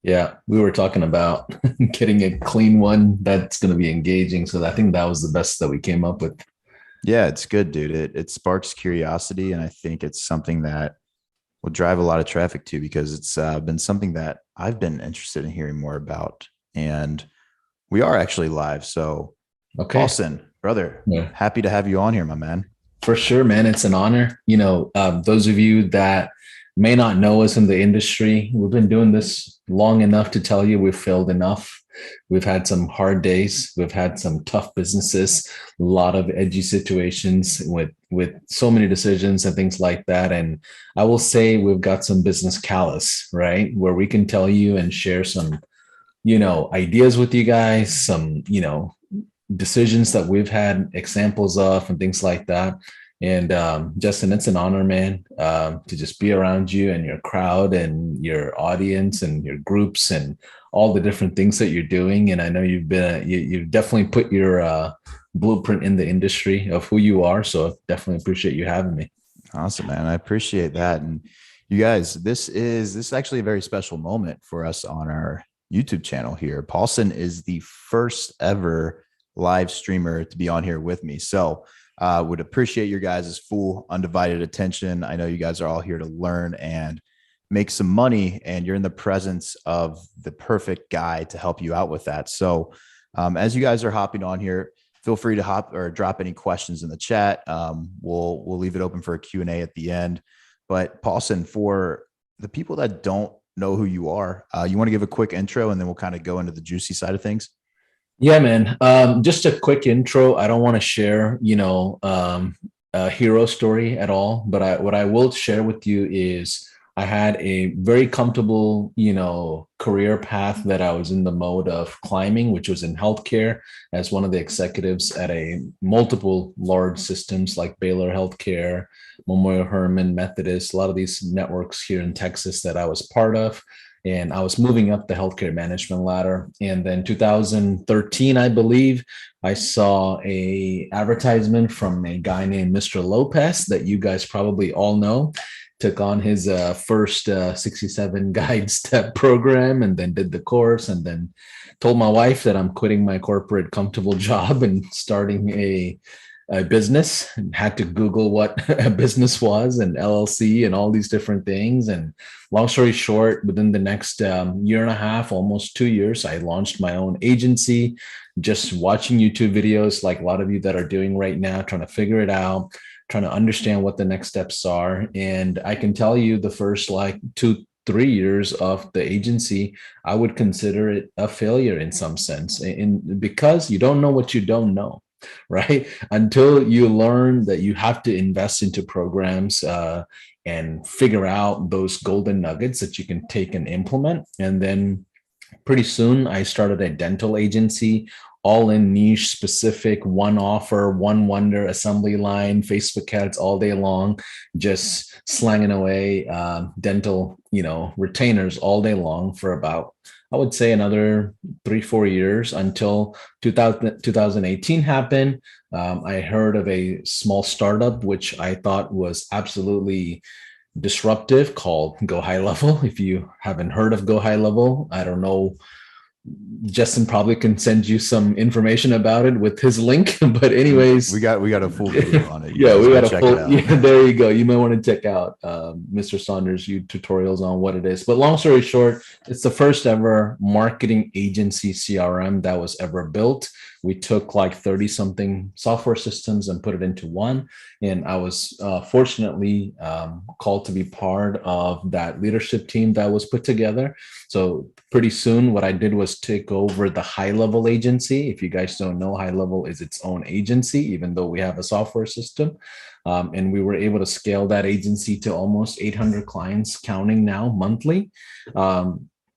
Yeah, we were talking about getting a clean one that's going to be engaging. So I think that was the best that we came up with. Yeah, it's good, dude. It sparks curiosity, and I think it's something that will drive a lot of traffic too, because it's been something that I've been interested in hearing more about. And we are actually live. So, Okay. Paulson, brother, Yeah. happy to have you on here, my man. For sure, man. It's an honor. Those of you that may not know us in the industry, we've been doing this long enough to tell you we've failed enough. We've had some hard days. We've had some tough businesses, a lot of edgy situations with so many decisions and things like that. And I will say we've got some business callous, right? Where we can tell you and share some, ideas with you guys, some, decisions that we've had examples of and things like that. And Justin, it's an honor, man, to just be around you and your crowd and your audience and your groups and all the different things that you're doing. And I know you've definitely put your blueprint in the industry of who you are. So definitely appreciate you having me. Awesome, man. I appreciate that. And you guys, this is actually a very special moment for us on our YouTube channel here. Paulson is the first ever live streamer to be on here with me. So would appreciate your guys' full undivided attention. I know you guys are all here to learn and make some money, and you're in the presence of the perfect guy to help you out with that. So as you guys are hopping on here, feel free to hop or drop any questions in the chat. We'll leave it open for a Q&A at the end. But Paulson, for the people that don't know who you are, you want to give a quick intro, and then we'll kind of go into the juicy side of things. Yeah, man. Just a quick intro. I don't want to share, a hero story at all, but what I will share with you is I had a very comfortable, career path that I was in the mode of climbing, which was in healthcare as one of the executives at a multiple large systems like Baylor Healthcare, Memorial Hermann Methodist, a lot of these networks here in Texas that I was part of, and I was moving up the healthcare management ladder. And then 2013, I believe, I saw a advertisement from a guy named Mr. Lopez that you guys probably all know. Took on his first 67 guide step program and then did the course and then told my wife that I'm quitting my corporate comfortable job and starting a business, and had to Google what a business was and LLC and all these different things. And long story short, within the next year and a half, almost 2 years, I launched my own agency, just watching YouTube videos like a lot of you that are doing right now, trying to figure it out, trying to understand what the next steps are. And I can tell you the first like 2, 3 years of the agency, I would consider it a failure in some sense, because you don't know what you don't know, right? Until you learn that you have to invest into programs and figure out those golden nuggets that you can take and implement. And then pretty soon I started a dental agency, all in niche specific, one offer, one wonder, assembly line, Facebook ads all day long, just slanging away dental, retainers all day long for about, I would say, another 3, 4 years until 2018 happened. I heard of a small startup, which I thought was absolutely disruptive, called Go High Level. If you haven't heard of Go High Level, I don't know, Justin probably can send you some information about it with his link. But We anyways, got a full video on it. You yeah, guys we go got a check it full. out. Yeah, there you go. You might want to check out Mr. Saunders' YouTube tutorials on what it is. But long story short, it's the first ever marketing agency CRM that was ever built. We took like 30 something software systems and put it into one. And I was fortunately called to be part of that leadership team that was put together. So pretty soon, what I did was take over the high level agency. If you guys don't know, high level is its own agency, even though we have a software system. And we were able to scale that agency to almost 800 clients, counting now monthly.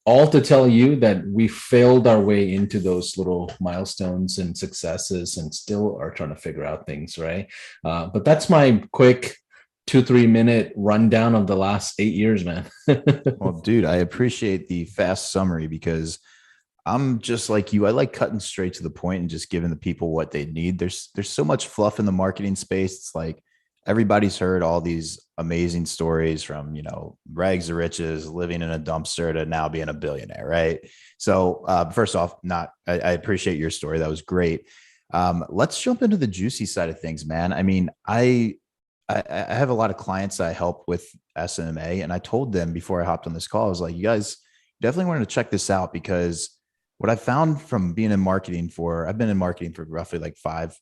All to tell you that we failed our way into those little milestones and successes and still are trying to figure out things, right? But that's my quick 2, 3 minute rundown of the last 8 years, man. Well, dude, I appreciate the fast summary because I'm just like you. I like cutting straight to the point and just giving the people what they need. There's so much fluff in the marketing space. It's like everybody's heard all these amazing stories from, rags to riches, living in a dumpster to now being a billionaire, right? So first off, I appreciate your story. That was great. Let's jump into the juicy side of things, man. I mean, I have a lot of clients I help with SMMA, and I told them before I hopped on this call, I was like, you guys definitely wanted to check this out, because what I found from being in marketing I've been in marketing for roughly like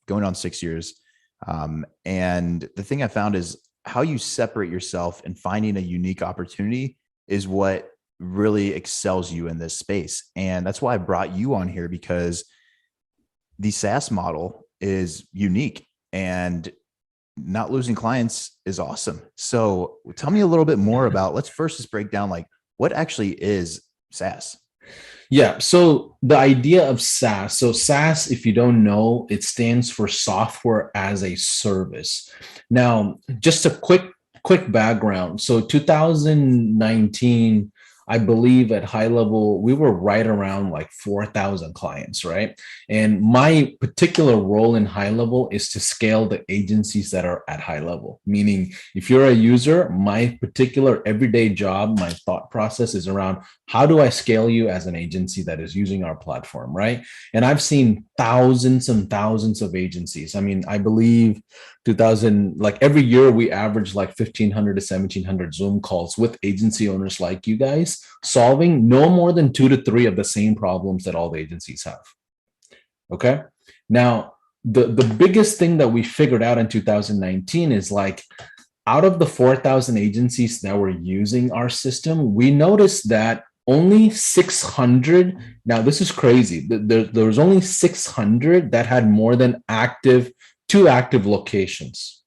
going on 6 years. And the thing I found is how you separate yourself and finding a unique opportunity is what really excels you in this space. And that's why I brought you on here, because the SaaS model is unique, and not losing clients is awesome. So tell me a little bit more about, let's first just break down like what actually is SaaS. Yeah. So the idea of SaaS, so SaaS, if you don't know, it stands for software as a service. Now, just a quick background. So 2019, I believe at high level, we were right around like 4,000 clients, right? And my particular role in high level is to scale the agencies that are at high level. Meaning, if you're a user, my particular everyday job, my thought process is around how do I scale you as an agency that is using our platform, right? And I've seen thousands and thousands of agencies. I mean, I believe 2000, like every year we average like 1,500 to 1,700 Zoom calls with agency owners like you guys, solving no more than 2 to 3 of the same problems that all the agencies have. Okay. Now, the biggest thing that we figured out in 2019 is like, out of the 4,000 agencies that were using our system, we noticed that only 600, now this is crazy, there was only 600 that had more than two active locations.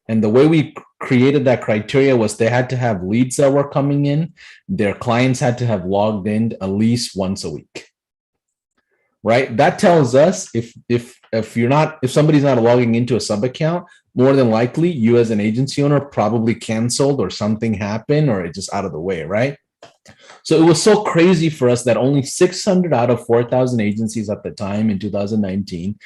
And the way we created that criteria was they had to have leads that were coming in. Their clients had to have logged in at least once a week. Right? That tells us if somebody's not logging into a sub account, more than likely you as an agency owner probably canceled or something happened or it's just out of the way, right? So it was so crazy for us that only 600 out of 4,000 agencies at the time in 2019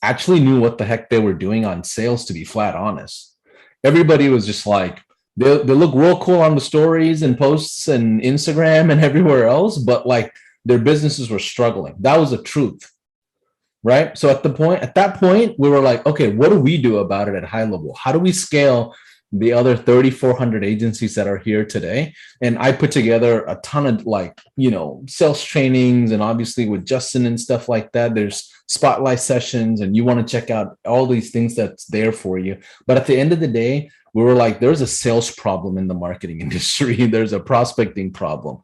actually knew what the heck they were doing on sales, to be flat honest. Everybody was just like, they look real cool on the stories and posts and Instagram and everywhere else, but like their businesses were struggling. That was the truth, right? So at that point, we were like, okay, what do we do about it at high level? How do we scale the other 3,400 agencies that are here today? And I put together a ton of sales trainings, and obviously with Justin and stuff like that, there's spotlight sessions, and you want to check out all these things that's there for you. But at the end of the day, we were like, there's a sales problem in the marketing industry. There's a prospecting problem.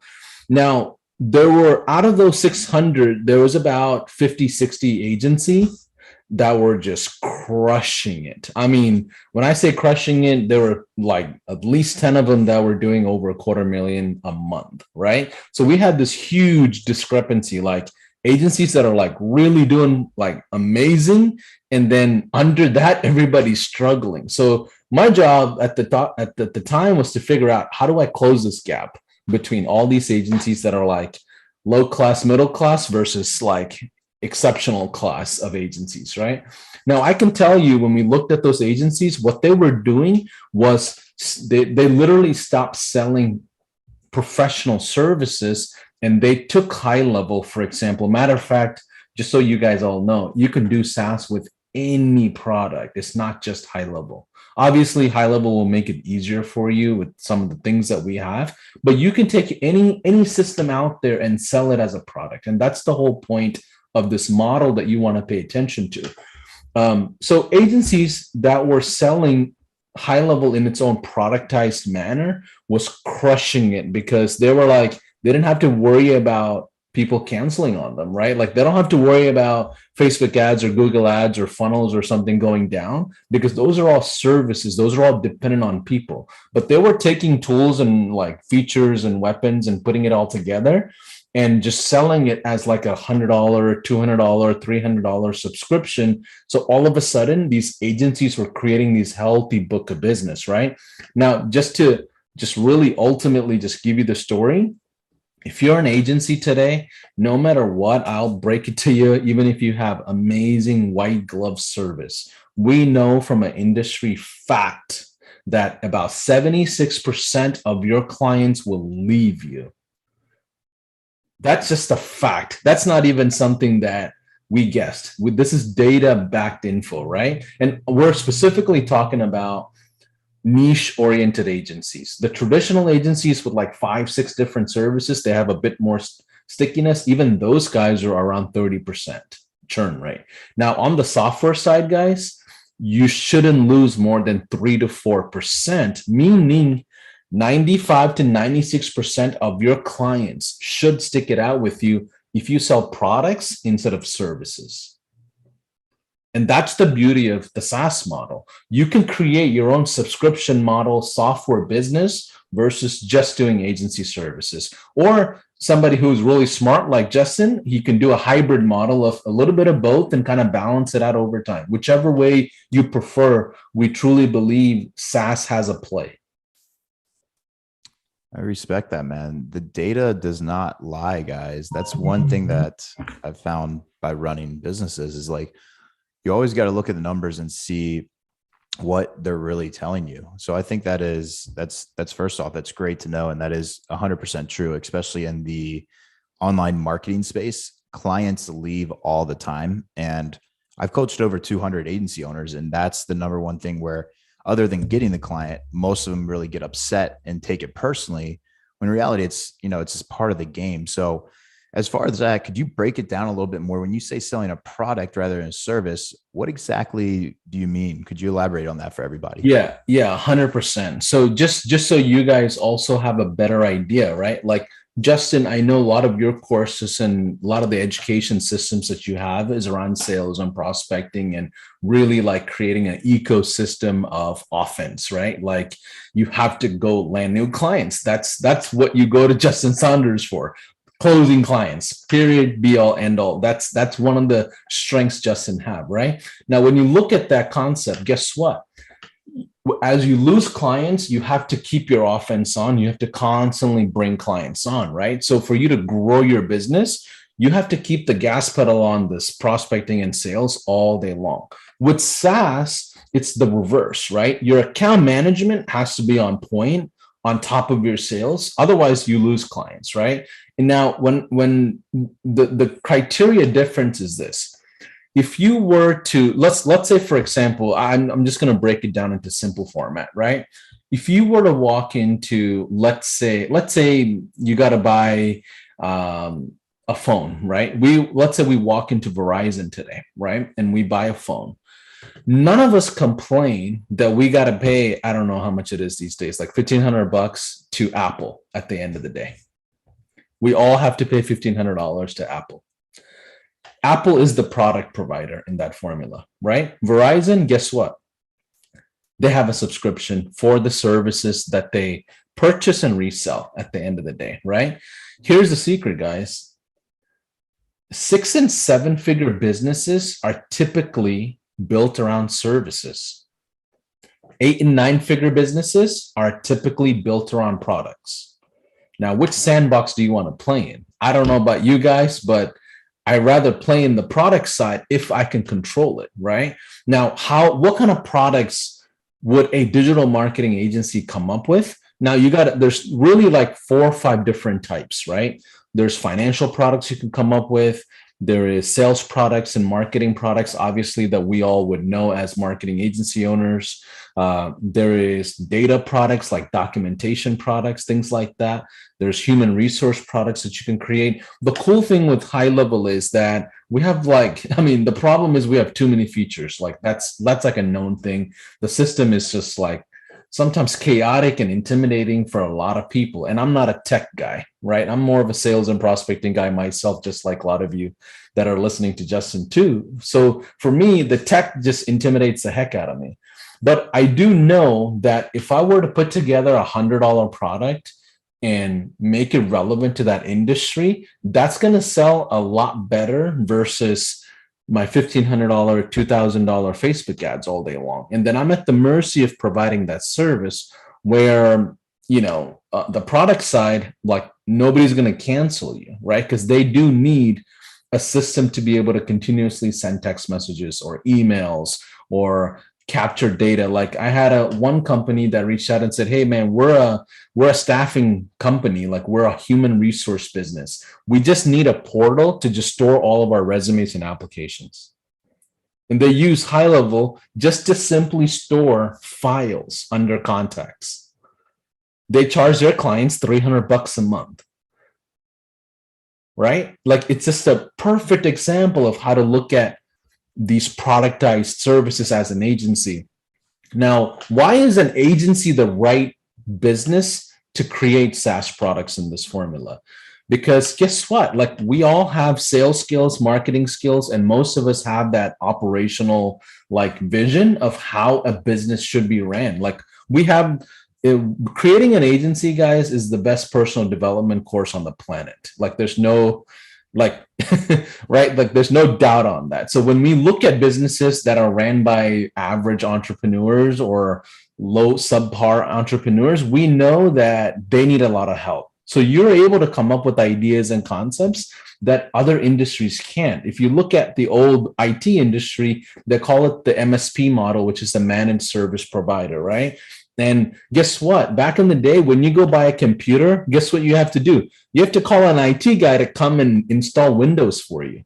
Now, there were, out of those 600, there was about 50, 60 agencies that were just crushing it. I mean, when I say crushing it, there were like at least 10 of them that were doing over $250,000 a month, right? So we had this huge discrepancy, like agencies that are like really doing like amazing, and then under that, everybody's struggling. So my job at the time was to figure out, how do I close this gap between all these agencies that are like low class, middle class versus like exceptional class of agencies, right? Now, I can tell you, when we looked at those agencies, what they were doing was they literally stopped selling professional services, and they took high level, for example. Matter of fact, just so you guys all know, you can do SaaS with any product. It's not just high level. Obviously, high level will make it easier for you with some of the things that we have, but you can take any system out there and sell it as a product. And that's the whole point of this model that you want to pay attention to. So agencies that were selling high level in its own productized manner was crushing it, because they were like, they didn't have to worry about people canceling on them, right? Like they don't have to worry about Facebook ads or Google ads or funnels or something going down, because those are all services. Those are all dependent on people. But they were taking tools and like features and weapons and putting it all together and just selling it as like $100, $200, $300 subscription. So all of a sudden, these agencies were creating these healthy book of business, right? Now, just really ultimately just give you the story. If you're an agency today, no matter what, I'll break it to you, even if you have amazing white glove service, we know from an industry fact that about 76% of your clients will leave you. That's just a fact. That's not even something that we guessed. This is data backed info, right? And we're specifically talking about niche oriented agencies. The traditional agencies with like 5, 6 different services, they have a bit more stickiness. Even those guys are around 30% churn rate. Now, on the software side, guys, you shouldn't lose more than 3 to 4%, meaning 95 to 96% of your clients should stick it out with you if you sell products instead of services. And that's the beauty of the SaaS model. You can create your own subscription model software business versus just doing agency services. Or somebody who's really smart like Justin, he can do a hybrid model of a little bit of both and kind of balance it out over time. Whichever way you prefer, we truly believe SaaS has a play. I respect that, man. The data does not lie, guys. That's one thing that I've found by running businesses is like, you always got to look at the numbers and see what they're really telling you. So I think that's first off, that's great to know. And that is 100% true, especially in the online marketing space. Clients leave all the time. And I've coached over 200 agency owners. And that's the number one thing where, other than getting the client, most of them really get upset and take it personally. When in reality, it's just part of the game. So as far as that, could you break it down a little bit more? When you say selling a product rather than a service, what exactly do you mean? Could you elaborate on that for everybody? Yeah, 100%. So just so you guys also have a better idea, right? Like Justin, I know a lot of your courses and a lot of the education systems that you have is around sales and prospecting and really like creating an ecosystem of offense, right? Like you have to go land new clients. That's what you go to Justin Saunders for. Closing clients, period, be all, end all. That's one of the strengths Justin have, right? Now, when you look at that concept, guess what? As you lose clients, you have to keep your offense on. You have to constantly bring clients on, right? So for you to grow your business, you have to keep the gas pedal on this prospecting and sales all day long. With SaaS, it's the reverse, right? Your account management has to be on point on top of your sales. Otherwise, you lose clients, right? And now when the criteria difference is this. If you were to, let's say, for example, I'm just going to break it down into simple format, right? If you were to walk into, let's say you got to buy a phone, right? Let's say we walk into Verizon today, right? And we buy a phone. None of us complain that we got to pay, I don't know how much it is these days, like $1,500 to Apple at the end of the day. We all have to pay $1,500 to Apple. Apple is the product provider in that formula, right? Verizon, guess what? They have a subscription for the services that they purchase and resell at the end of the day, right? Here's the secret, guys. 6 and 7 figure businesses are typically built around services. 8 and 9 figure businesses are typically built around products. Now, which sandbox do you want to play in? I don't know about you guys, but I'd rather play in the product side if I can control it, right? Now, what kind of products would a digital marketing agency come up with? Now, there's really like 4 or 5 different types, right? There's financial products you can come up with. There is sales products and marketing products, obviously, that we all would know as marketing agency owners. There is data products like documentation products, things like that. There's human resource products that you can create. The cool thing with high level is that we have the problem is we have too many features. Like that's like a known thing. The system is just like sometimes chaotic and intimidating for a lot of people. And I'm not a tech guy, right? I'm more of a sales and prospecting guy myself, just like a lot of you that are listening to Justin too. So for me, the tech just intimidates the heck out of me. But I do know that if I were to put together $100 product and make it relevant to that industry, that's going to sell a lot better versus my $1,500, $2,000 Facebook ads all day long. And then I'm at the mercy of providing that service where, the product side, like nobody's going to cancel you, right? Because they do need a system to be able to continuously send text messages or emails or capture data. Like I had one company that reached out and said, "Hey man, we're a staffing company, like we're a human resource business. We just need a portal to just store all of our resumes and applications." And they use High Level just to simply store files under contacts. They charge their clients $300 a month, right? Like it's just a perfect example of how to look at these productized services as an agency. Now, why is an agency the right business to create SaaS products in this formula? Because guess what? Like we all have sales skills, marketing skills, and most of us have that operational like vision of how a business should be ran. Like we have creating an agency, guys, is the best personal development course on the planet. Like there's no like right, like there's no doubt on that. So when we look at businesses that are ran by average entrepreneurs or low subpar entrepreneurs, we know that they need a lot of help. So you're able to come up with ideas and concepts that other industries can't. If you look at the old IT industry, they call it the MSP model, which is the managed service provider, right? And guess what? Back in the day, when you go buy a computer, guess what you have to do? You have to call an IT guy to come and install Windows for you.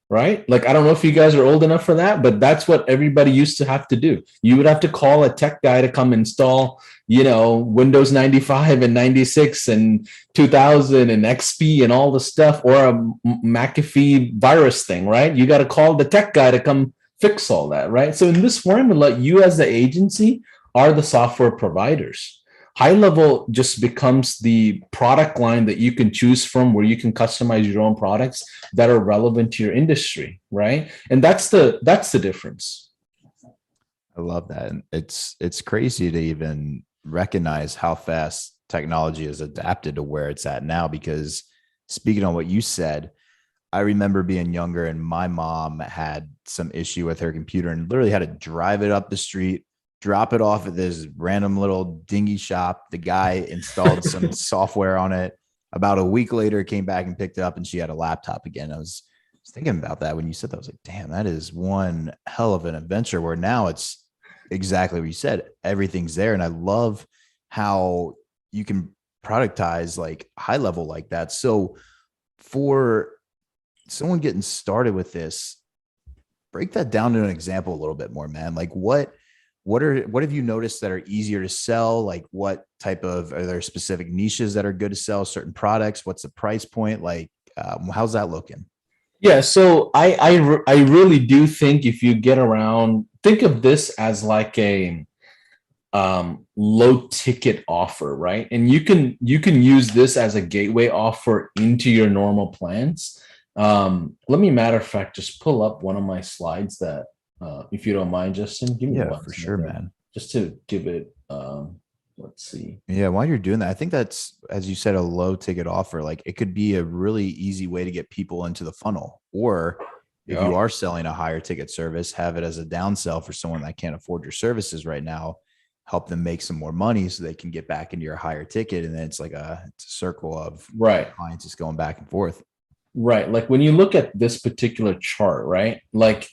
Right? Like, I don't know if you guys are old enough for that, but that's what everybody used to have to do. You would have to call a tech guy to come install, Windows 95 and 96 and 2000 and XP and all the stuff, or a McAfee virus thing, right? You got to call the tech guy to come fix all that, right? So in this formula, you as the agency are the software providers. High Level just becomes the product line that you can choose from, where you can customize your own products that are relevant to your industry, right? And that's the difference. I love that. And it's crazy to even recognize how fast technology has adapted to where it's at now, because speaking on what you said, I remember being younger and my mom had some issue with her computer and literally had to drive it up the street, drop it off at this random little dingy shop. The guy installed some software on it. About a week later, came back and picked it up and she had a laptop again. I was thinking about that when you said that. I was like, damn, that is one hell of an adventure, where now it's exactly what you said. Everything's there. And I love how you can productize like High Level like that. So for someone getting started with this, break that down to an example a little bit more, man. Like what have you noticed that are easier to sell? Like what type of, are there specific niches that are good to sell certain products? What's the price point? Like, how's that looking? Yeah, so I really do think if you get around, think of this as like a low ticket offer, right? And you can use this as a gateway offer into your normal plans. Let me, matter of fact, just pull up one of my slides that, if you don't mind, Justin, give me one for sure, man. Just to give it, let's see. Yeah, while you're doing that, I think that's, as you said, a low ticket offer. Like it could be a really easy way to get people into the funnel. Or if you are selling a higher ticket service, have it as a downsell for someone that can't afford your services right now. Help them make some more money so they can get back into your higher ticket. And then it's like it's a circle of clients just going back and forth. Right. Like when you look at this particular chart, right? Like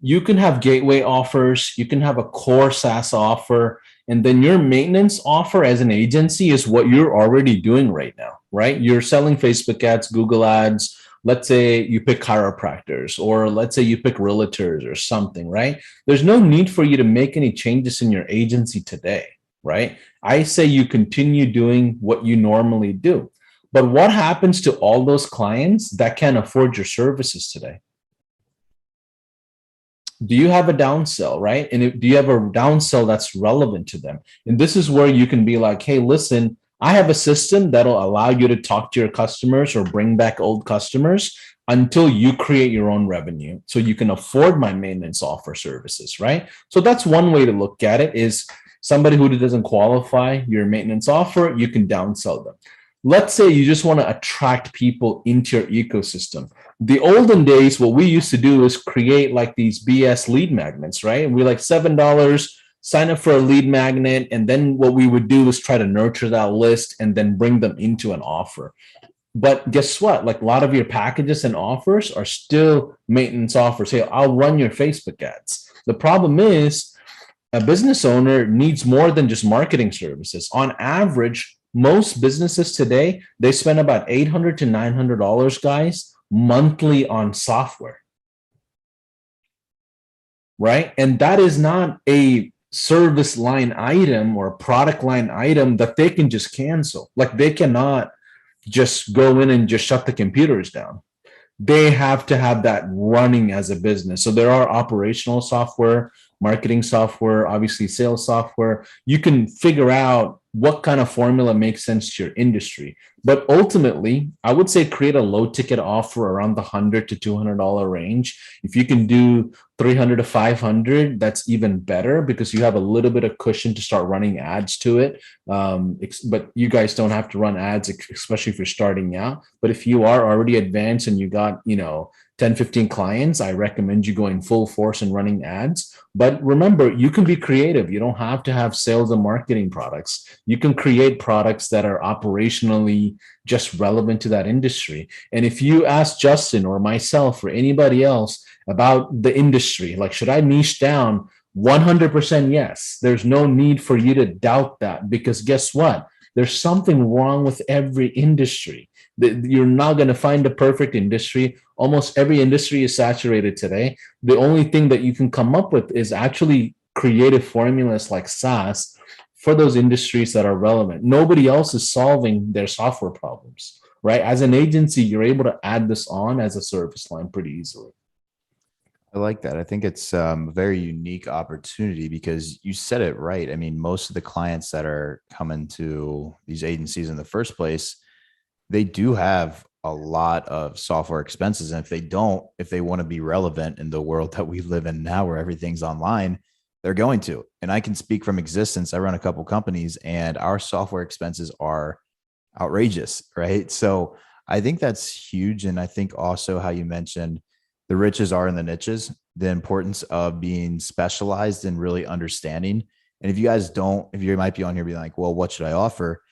you can have gateway offers, you can have a core SaaS offer, and then your maintenance offer as an agency is what you're already doing right now, right? You're selling Facebook ads, Google ads. Let's say you pick chiropractors, or let's say you pick realtors or something, right? There's no need for you to make any changes in your agency today, right? I say you continue doing what you normally do. But what happens to all those clients that can't afford your services today? Do you have a downsell, right? And do you have a downsell that's relevant to them? And this is where you can be like, hey, listen, I have a system that'll allow you to talk to your customers or bring back old customers until you create your own revenue so you can afford my maintenance offer services, right? So that's one way to look at it, is somebody who doesn't qualify your maintenance offer, you can downsell them. Let's say you just want to attract people into your ecosystem. The olden days, what we used to do is create like these BS lead magnets, right? And we like $7, sign up for a lead magnet. And then what we would do is try to nurture that list and then bring them into an offer. But guess what? Like a lot of your packages and offers are still maintenance offers. Hey, I'll run your Facebook ads. The problem is a business owner needs more than just marketing services. On average, most businesses today, they spend about $800 to $900, guys, monthly on software, right? And that is not a service line item or a product line item that they can just cancel. Like they cannot just go in and just shut the computers down. They have to have that running as a business. So there are operational software, marketing software, obviously sales software. You can figure out what kind of formula makes sense to your industry. But ultimately, I would say create a low ticket offer around the $100 to $200 range. If you can do 300 to 500, that's even better because you have a little bit of cushion to start running ads to it. But you guys don't have to run ads, especially if you're starting out. But if you are already advanced and you got, 10, 15 clients, I recommend you going full force and running ads. But remember, you can be creative. You don't have to have sales and marketing products. You can create products that are operationally just relevant to that industry. And if you ask Justin or myself or anybody else about the industry, like, should I niche down? 100% yes. There's no need for you to doubt that because guess what? There's something wrong with every industry. You're not going to find a perfect industry. Almost every industry is saturated today. The only thing that you can come up with is actually creative formulas like SaaS for those industries that are relevant. Nobody else is solving their software problems, right? As an agency, you're able to add this on as a service line pretty easily. I like that. I think it's a very unique opportunity because you said it right. I mean, most of the clients that are coming to these agencies in the first place, they do have a lot of software expenses. And if they want to be relevant in the world that we live in now where everything's online, they're going to. And I can speak from existence. I run a couple companies and our software expenses are outrageous, right? So I think that's huge. And I think also how you mentioned the riches are in the niches, the importance of being specialized and really understanding. And if you might be on here being like, well, what should I offer?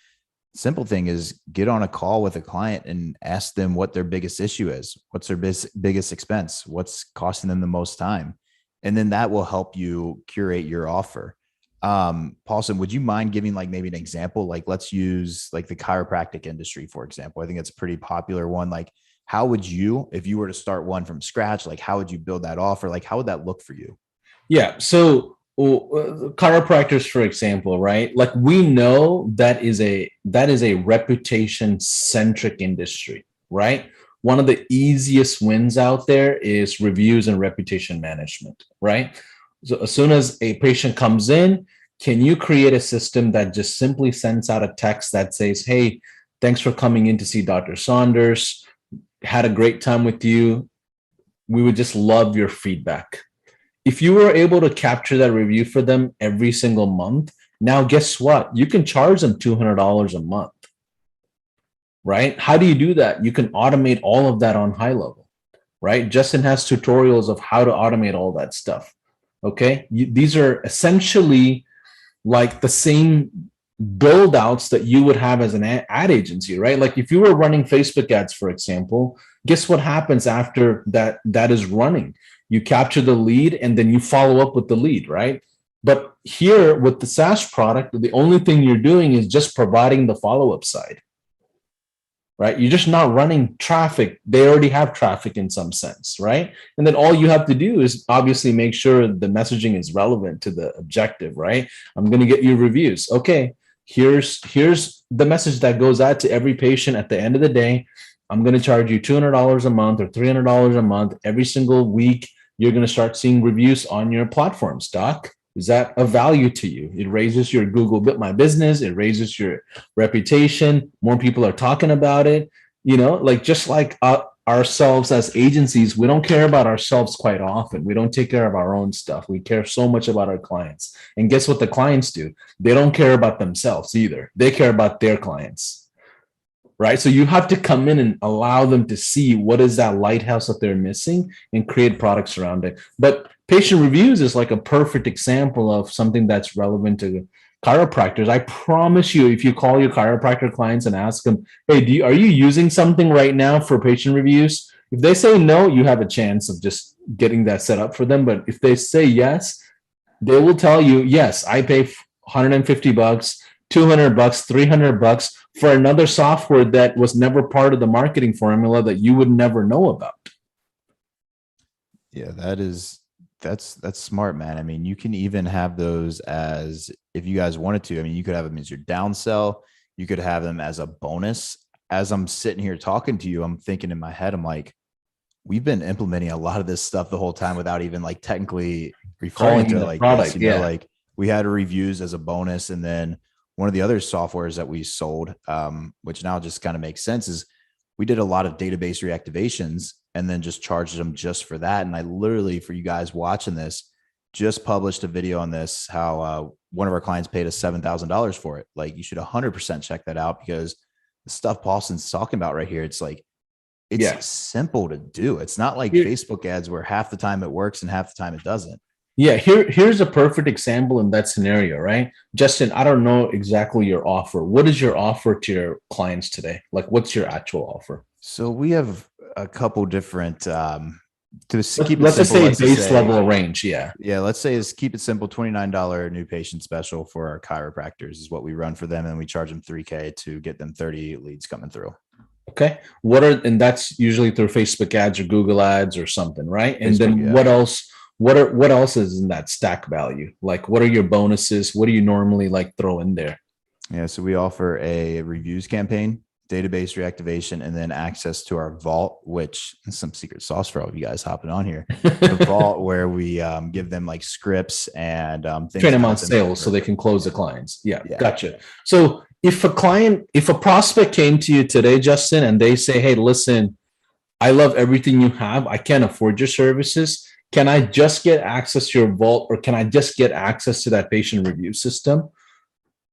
Simple thing is get on a call with a client and ask them what their biggest issue is. What's their biggest expense? What's costing them the most time? And then that will help you curate your offer. Paulson, would you mind giving like maybe an example? Like let's use like the chiropractic industry, for example. I think it's a pretty popular one. Like how would you, if you were to start one from scratch, like how would you build that offer? Like how would that look for you? Yeah. So chiropractors, for example, right? Like we know that is a reputation centric industry, right? One of the easiest wins out there is reviews and reputation management, right? So as soon as a patient comes in, can you create a system that just simply sends out a text that says, hey, thanks for coming in to see Dr. Saunders. Had a great time with you. We would just love your feedback. If you were able to capture that review for them every single month, now guess what? You can charge them $200 a month, right? How do you do that? You can automate all of that on high level, right? Justin has tutorials of how to automate all that stuff. Okay. These are essentially like the same build outs that you would have as an ad agency, right? Like if you were running Facebook ads, for example, guess what happens after that is running? You capture the lead and then you follow up with the lead, right? But here with the SaaS product, the only thing you're doing is just providing the follow-up side, right? You're just not running traffic. They already have traffic in some sense, right? And then all you have to do is obviously make sure the messaging is relevant to the objective, right? I'm going to get you reviews. Okay, here's the message that goes out to every patient at the end of the day. I'm going to charge you $200 a month or $300 a month every single week. You're going to start seeing reviews on your platforms, Doc. Is that of value to you? It raises your Google My Business. It raises your reputation. More people are talking about it. Like just like ourselves as agencies, we don't care about ourselves quite often. We don't take care of our own stuff. We care so much about our clients. And guess what the clients do? They don't care about themselves either. They care about their clients. Right. So you have to come in and allow them to see what is that lighthouse that they're missing and create products around it. But patient reviews is like a perfect example of something that's relevant to chiropractors, I promise you, if you call your chiropractor clients and ask them, hey, are you using something right now for patient reviews? If they say no, you have a chance of just getting that set up for them. But if they say yes, they will tell you, yes, I pay $150, $200, $300 for another software that was never part of the marketing formula that you would never know about. Yeah, that's smart, man. I mean, you can even have those as, if you guys wanted to, I mean, you could have them as your downsell. You could have them as a bonus. As I'm sitting here talking to you, I'm thinking in my head, I'm like, we've been implementing a lot of this stuff the whole time without even like technically referring to it like product, this, you know, like we had reviews as a bonus. And then one of the other softwares that we sold, which now just kind of makes sense, is we did a lot of database reactivations and then just charged them just for that. And I literally, for you guys watching this, just published a video on this, how one of our clients paid us $7,000 for it. Like, you should 100% check that out, because the stuff Paulson's talking about right here, it's like, it's simple to do. It's not like Facebook ads where half the time it works and half the time it doesn't. Yeah, here's a perfect example in that scenario, right? Justin, I don't know exactly your offer. What is your offer to your clients today? Like, what's your actual offer? So we have a couple different, let's just say base level range. Yeah. Yeah. Let's say is keep it simple. $29 new patient special for our chiropractors is what we run for them. And we charge them $3,000 to get them 30 leads coming through. Okay. And that's usually through Facebook ads or Google ads or something, right? And then what else? What else is in that stack value? Like, what are your bonuses? What do you normally like throw in there? Yeah. So we offer a reviews campaign, database reactivation, and then access to our vault, which is some secret sauce for all of you guys hopping on here. The vault, where we give them like scripts and things, train them on sales so they can close the clients. Yeah. Gotcha. So if a prospect came to you today, Justin, and they say, hey, listen, I love everything you have, I can't afford your services, can I just get access to your vault, or can I just get access to that patient review system?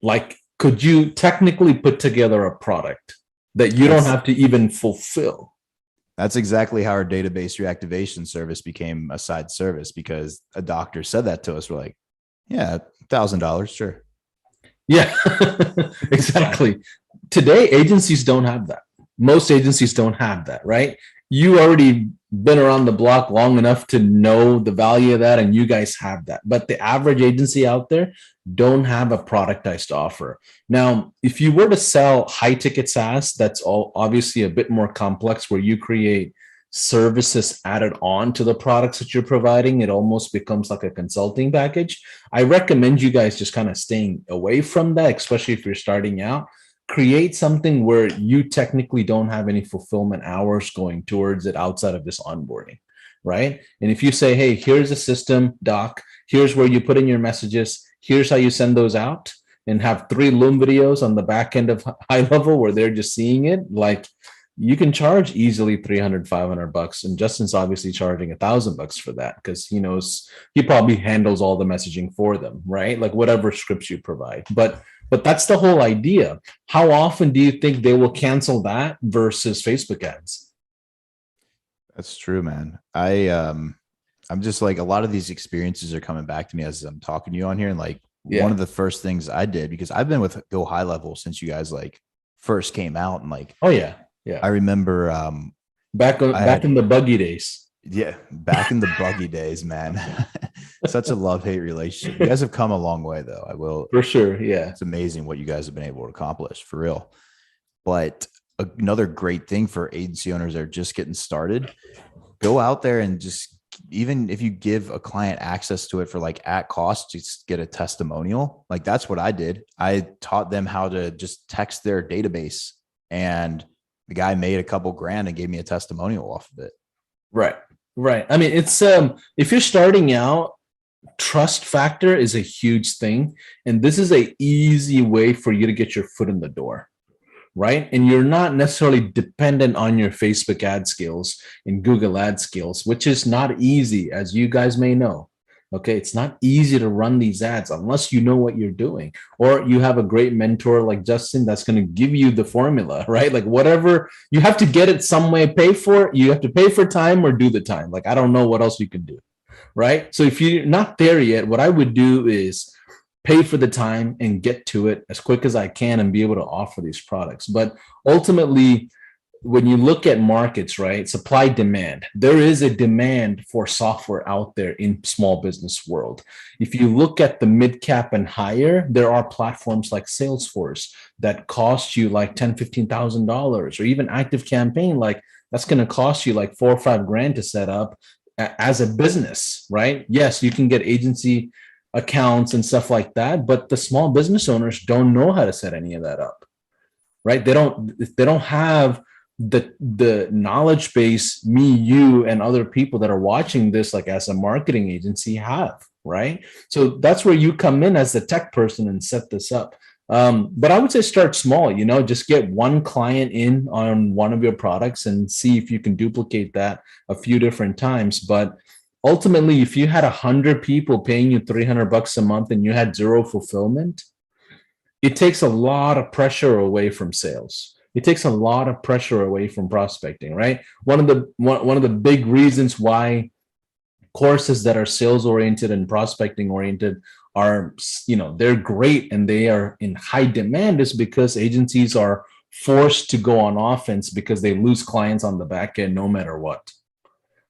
Like, could you technically put together a product that you don't have to even fulfill? That's exactly how our database reactivation service became a side service, because a doctor said that to us. We're like, yeah, $1,000, sure. Yeah, exactly. Today, agencies don't have that. Most agencies don't have that, right? You already been around the block long enough to know the value of that, and you guys have that. But the average agency out there don't have a productized offer. Now, if you were to sell high ticket SaaS, that's all obviously a bit more complex, where you create services added on to the products that you're providing. It almost becomes like a consulting package. I recommend you guys just kind of staying away from that, especially if you're starting out. Create something where you technically don't have any fulfillment hours going towards it outside of this onboarding, right? And if you say, hey, here's a system, doc, here's where you put in your messages, here's how you send those out, and have 3 Loom videos on the back end of high level where they're just seeing it, like, you can charge easily $300, $500. And Justin's obviously charging $1,000 for that, because he probably handles all the messaging for them, right? Like, whatever scripts you provide. But that's the whole idea. How often do you think they will cancel that versus Facebook ads? That's true, man. I'm just like, a lot of these experiences are coming back to me as I'm talking to you on here. And like, one of the first things I did, because I've been with Go High Level since you guys like first came out, and like, oh yeah. I remember back in the buggy days. Yeah, back in the buggy days, man. Such a love-hate relationship. You guys have come a long way, though. I will, for sure. Yeah, it's amazing what you guys have been able to accomplish, for real. But another great thing for agency owners that are just getting started, go out there and just, even if you give a client access to it for like at cost, just get a testimonial. Like, that's what I did. I taught them how to just text their database, and the guy made a couple grand and gave me a testimonial off of it. Right. I mean, it's if you're starting out, trust factor is a huge thing, and this is a easy way for you to get your foot in the door, right? And you're not necessarily dependent on your Facebook ad skills and Google ad skills, which is not easy, as you guys may know. Okay, it's not easy to run these ads unless you know what you're doing, or you have a great mentor like Justin that's going to give you the formula, right? Like, whatever, you have to get it some way, pay for it. You have to pay for time or do the time. Like, I don't know what else you can do, right? So if you're not there yet, what I would do is pay for the time and get to it as quick as I can and be able to offer these products. But ultimately, when you look at markets, right, supply demand, there is a demand for software out there in small business world. If you look at the mid cap and higher, there are platforms like Salesforce that cost you like $10,000, $15,000, or even Active Campaign, like that's going to cost you like 4 or 5 grand to set up as a business, right? Yes, you can get agency accounts and stuff like that, but the small business owners don't know how to set any of that up, right? They don't have the knowledge base me, you, and other people that are watching this, like as a marketing agency, have, right? So that's where you come in as the tech person and set this up. But I would say start small, just get one client in on one of your products and see if you can duplicate that a few different times. But ultimately, if you had 100 people paying you $300 a month and you had zero fulfillment, it takes a lot of pressure away from sales. It takes a lot of pressure away from prospecting, right? One of the big reasons why courses that are sales oriented and prospecting oriented are, they're great and they are in high demand is because agencies are forced to go on offense because they lose clients on the back end no matter what.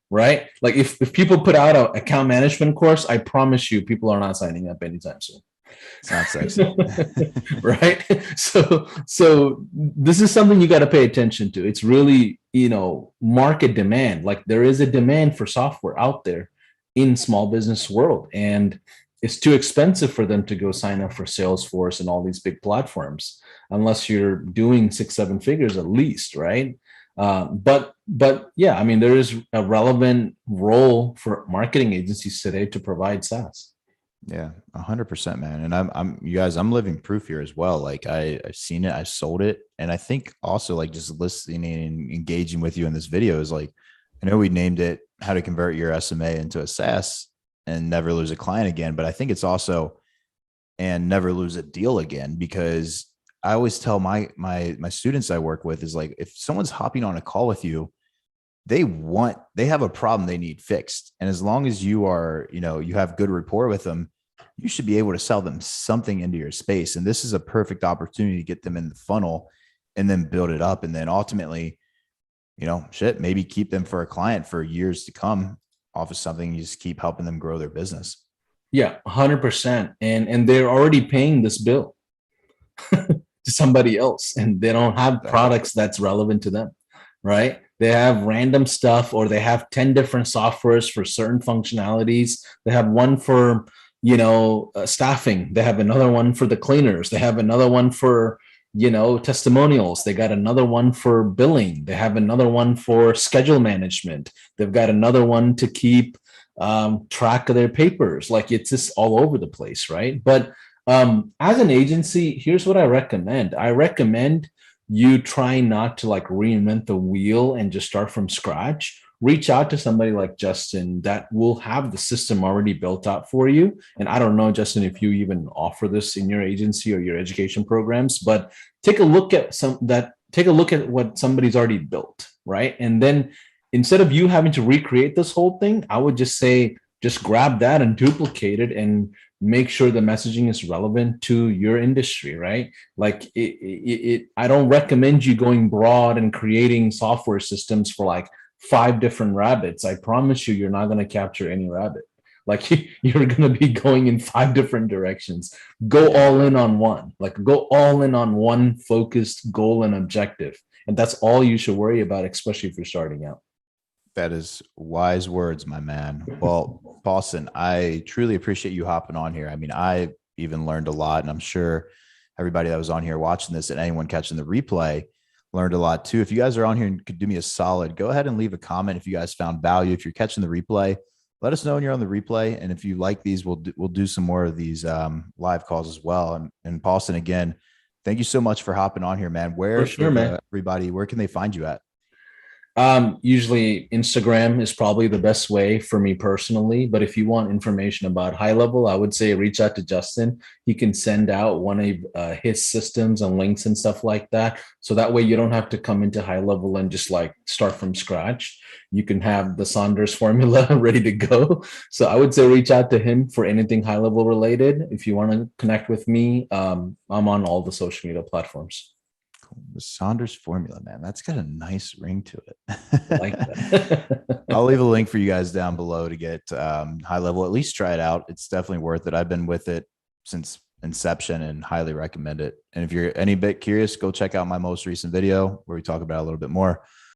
Right? Like if people put out an account management course, I promise you people are not signing up anytime soon. It's not sexy. Right? So this is something you got to pay attention to. It's really, market demand. Like there is a demand for software out there in small business world, and it's too expensive for them to go sign up for Salesforce and all these big platforms unless you're doing 6-7 figures at least, right? But yeah, I mean, there is a relevant role for marketing agencies today to provide SaaS. Yeah, 100%, man. And I'm you guys, I'm living proof here as well. Like I've seen it, I've sold it. And I think also like just listening and engaging with you in this video is like, I know we named it how to convert your SMA into a SaaS and never lose a client again. But I think it's also, and never lose a deal again, because I always tell my students I work with is like, if someone's hopping on a call with you, they have a problem they need fixed. And as long as you are, you have good rapport with them, you should be able to sell them something into your space. And this is a perfect opportunity to get them in the funnel and then build it up. And then ultimately, maybe keep them for a client for years to come off of something. You just keep helping them grow their business. Yeah, 100%. And they're already paying this bill to somebody else, and they don't have products that's relevant to them, right? They have random stuff, or they have 10 different softwares for certain functionalities. They have one for, staffing. They have another one for the cleaners. They have another one for, testimonials. They got another one for billing. They have another one for schedule management. They've got another one to keep track of their papers. Like it's just all over the place, right? But as an agency, here's what I recommend. I recommend you try not to like reinvent the wheel and just start from scratch. Reach out to somebody like Justin that will have the system already built out for you. And I don't know, Justin, if you even offer this in your agency or your education programs, but take a look at what somebody's already built, right? And then instead of you having to recreate this whole thing, I would just say, just grab that and duplicate it and make sure the messaging is relevant to your industry, right? Like I don't recommend you going broad and creating software systems for like 5 different rabbits. I promise you're not going to capture any rabbit. Like you're going to be going in 5 different directions. Go all in on one, like go all in on one focused goal and objective. And that's all you should worry about, especially if you're starting out. That is wise words, my man. Well, Paulson, I truly appreciate you hopping on here. I mean, I even learned a lot, and I'm sure everybody that was on here watching this and anyone catching the replay learned a lot too. If you guys are on here and could do me a solid, go ahead and leave a comment if you guys found value. If you're catching the replay, let us know when you're on the replay. And if you like these, we'll do some more of these live calls as well. And Paulson, again, thank you so much for hopping on here, man. Where, For sure, man. everybody, where can they find you at? Usually Instagram is probably the best way for me personally. But if you want information about high level, I would say reach out to Justin. He can send out one of his systems and links and stuff like that. So that way you don't have to come into high level and just like start from scratch. You can have the Saunders formula ready to go. So I would say reach out to him for anything high level related. If you want to connect with me, I'm on all the social media platforms. The Saunders formula, man, that's got a nice ring to I like it. that. I'll leave a link for you guys down below to get high level. At least try it out. It's definitely worth it. I've been with it since inception and highly recommend it. And if you're any bit curious, go check out my most recent video where we talk about it a little bit more.